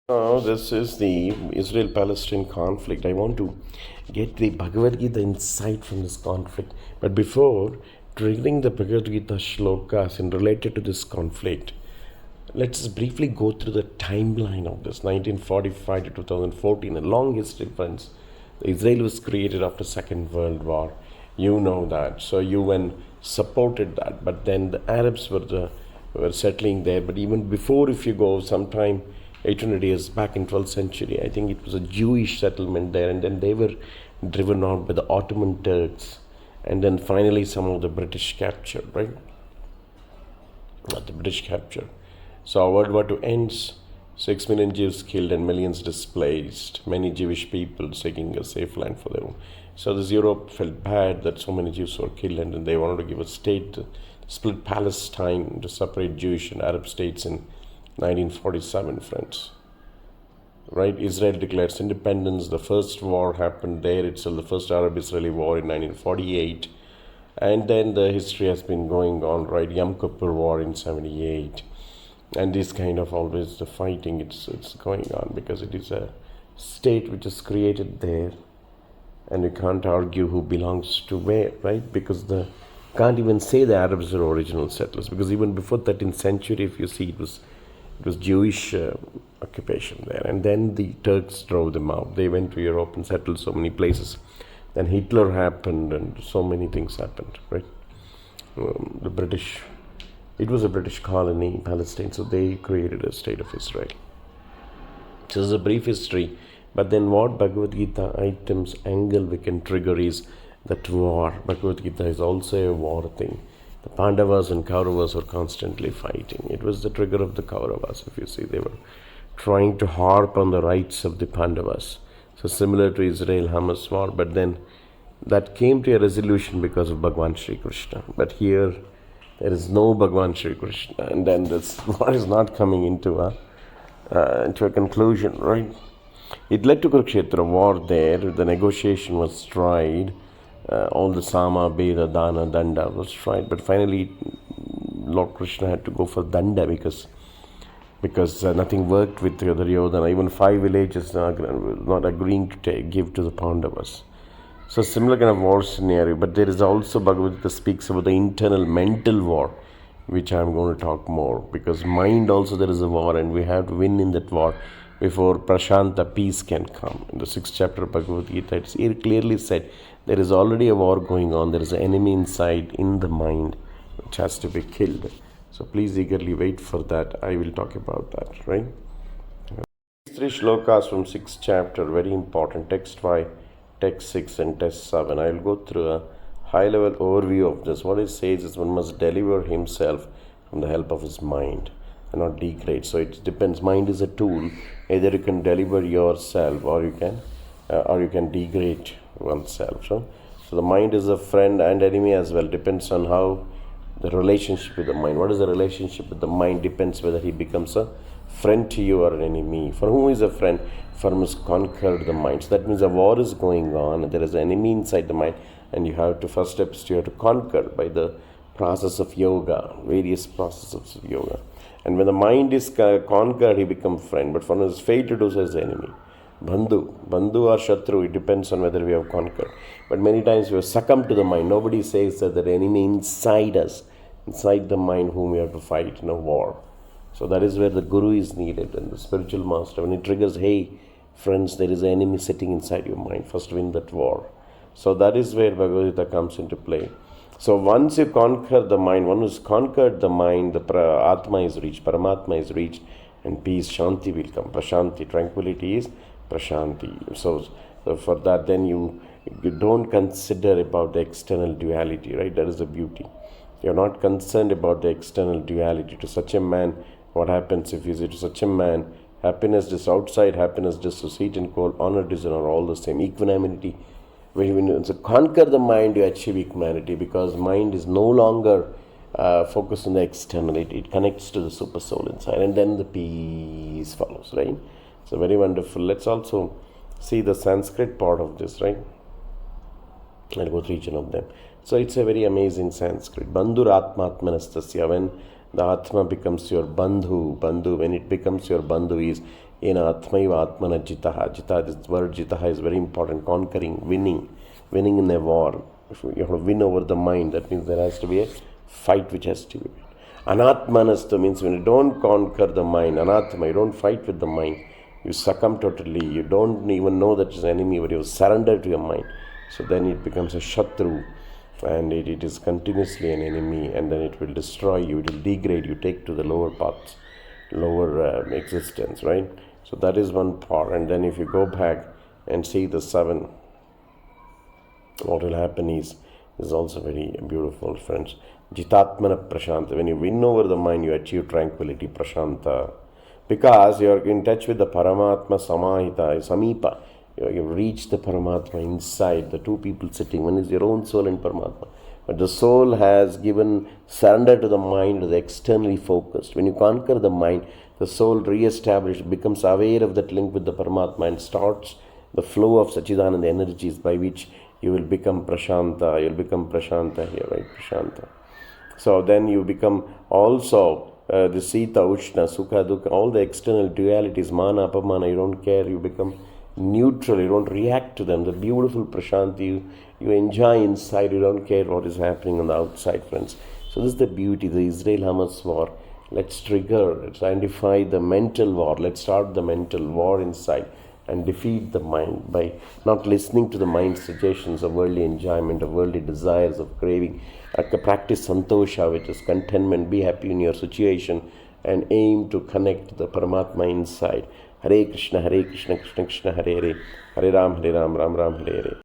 This is the Israel-Palestine conflict. I want to get the Bhagavad Gita insight from this conflict. But before triggering the Bhagavad Gita shlokas and related to this conflict, let's briefly go through the timeline of this 1945 to 2014, a long history, friends. Israel was created after Second World War. You know that. So UN supported that, but then the Arabs were settling there. But even before, if you go sometime 800 years back in 12th century, I think it was a Jewish settlement there, and then they were driven out by the Ottoman Turks, and then finally some of the British captured, right? Not the British capture. So World War II ends, 6 million Jews killed and millions displaced, many Jewish people seeking a safe land for their own. So this Europe felt bad that so many Jews were killed, and then they wanted to give a state, to split Palestine to separate Jewish and Arab states in 1947, friends. Right? Israel declares independence. The first war happened there itself, the first Arab-Israeli war in 1948. And then the history has been going on, right? Yom Kippur War in 78. And this kind of always the fighting, it's going on because it is a state which is created there. And you can't argue who belongs to where, right? Because can't even say the Arabs are original settlers, because even before 13th century, if you see, it was Jewish occupation there, and then the Turks drove them out. They went to Europe and settled so many places. Then Hitler happened, and so many things happened, right? The British, it was a British colony, Palestine, so they created a state of Israel. So this is a brief history, but then what Bhagavad Gita items angle we can trigger is that war. Bhagavad Gita is also a war thing. The Pandavas and Kauravas were constantly fighting. It was the trigger of the Kauravas. If you see, they were trying to harp on the rights of the Pandavas. So similar to Israel-Hamas war, but then that came to a resolution because of Bhagwan Sri Krishna. But here, there is no Bhagwan Sri Krishna, and then this war is not coming into a conclusion, right? It led to Kurukshetra war there. The negotiation was tried. All the Sama, Beda, Dana, Danda was tried, but finally Lord Krishna had to go for Danda because nothing worked with the Duryodhana. Even 5 villages not agreeing to give to the Pandavas. So similar kind of war scenario, but there is also Bhagavad Gita speaks about the internal mental war, which I am going to talk more, because mind also there is a war, and we have to win in that war before Prashanta, peace can come. In the 6th chapter of Bhagavad Gita, it's clearly said there is already a war going on. There is an enemy inside in the mind which has to be killed. So please eagerly wait for that. I will talk about that, right? 3 shlokas from 6th chapter, very important. Text 5, text 6 and text 7. I will go through a high-level overview of this. What it says is one must deliver himself from the help of his mind and not degrade. So it depends. Mind is a tool. Either you can deliver yourself or you can degrade oneself. So the mind is a friend and enemy as well. Depends on how the relationship with the mind. What is the relationship with the mind depends whether he becomes a friend to you or an enemy. For whom is a friend? For whom has conquered the mind. So that means a war is going on and there is an enemy inside the mind, and you have to, first step is you have to conquer by the process of yoga, various processes of yoga. And when the mind is conquered, he becomes friend. But for us, failed to do so is enemy. Bandhu or Shatru, it depends on whether we have conquered. But many times we have succumbed to the mind. Nobody says that the enemy inside us, inside the mind, whom we have to fight in a war. So that is where the Guru is needed, and the spiritual master. When he triggers, hey, friends, there is an enemy sitting inside your mind. First win that war. So that is where Bhagavad Gita comes into play. So once you conquer the mind, one who's conquered the mind, the Atma is reached, Paramatma is reached, and peace, Shanti will come. Prashanti, tranquility is Prashanti. So for that, then you don't consider about the external duality, right? That is the beauty. You're not concerned about the external duality. To such a man, what happens if you say to such a man, happiness is outside, happiness is to heat and cold, honor, dishonor, all the same. Equanimity. When you conquer the mind, you achieve equanimity, because mind is no longer focused on the external. It connects to the super soul inside, and then the peace follows, right? So very wonderful. Let's also see the Sanskrit part of this, right? I'll go through each one of them. So it's a very amazing Sanskrit. Bandhur Atmatmanastasya. When the Atma becomes your Bandhu, when it becomes your Bandhu, is Ena Atmaiva Atmana Jitaha. Jita, this word Jitaha is very important. Conquering, winning in a war. If you have to win over the mind, that means there has to be a fight which has to be. Anatmanasta means when you don't conquer the mind, Anatma, you don't fight with the mind. You succumb totally. You don't even know that it's an enemy, but you surrender to your mind. So then it becomes a Shatru, and it is continuously an enemy, and then it will destroy you, it will degrade you, take to the lower paths, lower existence, right? So that is one part. And then if you go back and see the 7, what will happen is also very beautiful, friends. Jitatmana Prashanta. When you win over the mind, you achieve tranquility, Prashanta. Because you are in touch with the Paramatma Samahita, Samipa. You reach the Paramatma inside, the two people sitting. One is your own soul and Paramatma. But the soul has given surrender to the mind, is externally focused. When you conquer the mind, the soul re-established, becomes aware of that link with the Paramatma and starts the flow of Sachidananda energies by which you will become Prashanta. You will become Prashanta here, right? Prashanta. So then you become also the Sita, Ushna, Sukha, Dukha, all the external dualities, Mana, Apamana, you don't care, you become neutral, you don't react to them. The beautiful Prashanti, you enjoy inside, you don't care what is happening on the outside, friends. So this is the beauty, the Israel-Hamas war. Let's identify the mental war. Let's start the mental war inside and defeat the mind by not listening to the mind's suggestions of worldly enjoyment, of worldly desires, of craving. Practice santosha, which is contentment. Be happy in your situation and aim to connect to the Paramatma inside. Hare Krishna, Krishna Krishna, Hare Hare, Hare Ram, Ram Ram, Hare Hare.